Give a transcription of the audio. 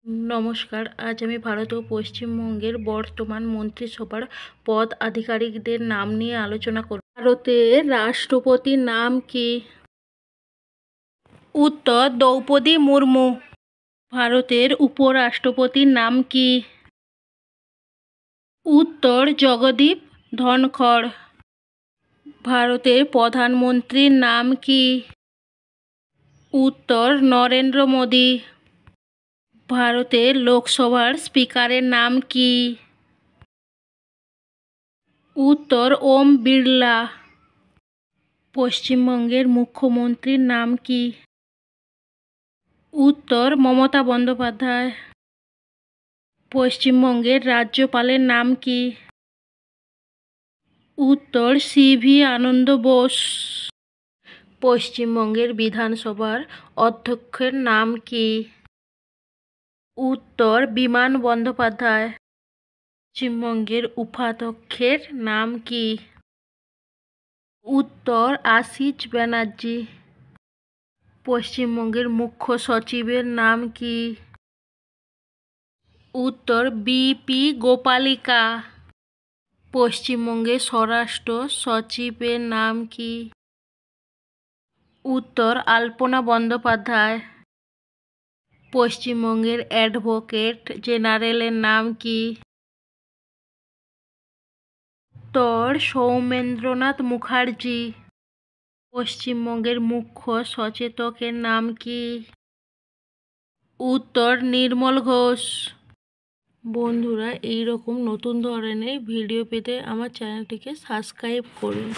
নমস্কার। আজ আমি ভারত ও পশ্চিমবঙ্গের বর্তমান মন্ত্রিসভার পদ আধিকারিকদের নাম নিয়ে আলোচনা করব। ভারতের রাষ্ট্রপতির নাম কি? উত্তর দ্রৌপদী মুর্মু। ভারতের উপরাষ্ট্রপতির নাম কি? উত্তর জগদীপ ধনখড়। ভারতের প্রধানমন্ত্রীর নাম কি? উত্তর নরেন্দ্র মোদী। ভারতের লোকসভার স্পিকারের নাম কি? উত্তর ওম বিড়লা। পশ্চিমবঙ্গের মুখ্যমন্ত্রীর নাম কি? উত্তর মমতা বন্দ্যোপাধ্যায়। পশ্চিমবঙ্গের রাজ্যপালের নাম কি? উত্তর সিভি আনন্দ বোস। পশ্চিমবঙ্গের বিধানসভার অধ্যক্ষের নাম কি? উত্তর বিমান বন্দ্যোপাধ্যায়। পশ্চিমবঙ্গের উপাধ্যক্ষের নাম কি? উত্তর আশিস ব্যানার্জি। পশ্চিমবঙ্গের মুখ্য সচিবের নাম কি? উত্তর বিপি গোপালিকা। পশ্চিমবঙ্গের স্বরাষ্ট্র সচিবের নাম কি? উত্তর আলপনা বন্দ্যোপাধ্যায়। পশ্চিমবঙ্গের অ্যাডভোকেট জেনারেলের নাম কি? উত্তর সৌমেন্দ্রনাথ মুখার্জি। পশ্চিমবঙ্গের মুখ্য সচেতকের নাম কি? উত্তর নির্মল ঘোষ। বন্ধুরা, এই রকম নতুন ধরনের ভিডিও পেতে আমার চ্যানেলটিকে সাবস্ক্রাইব করুন।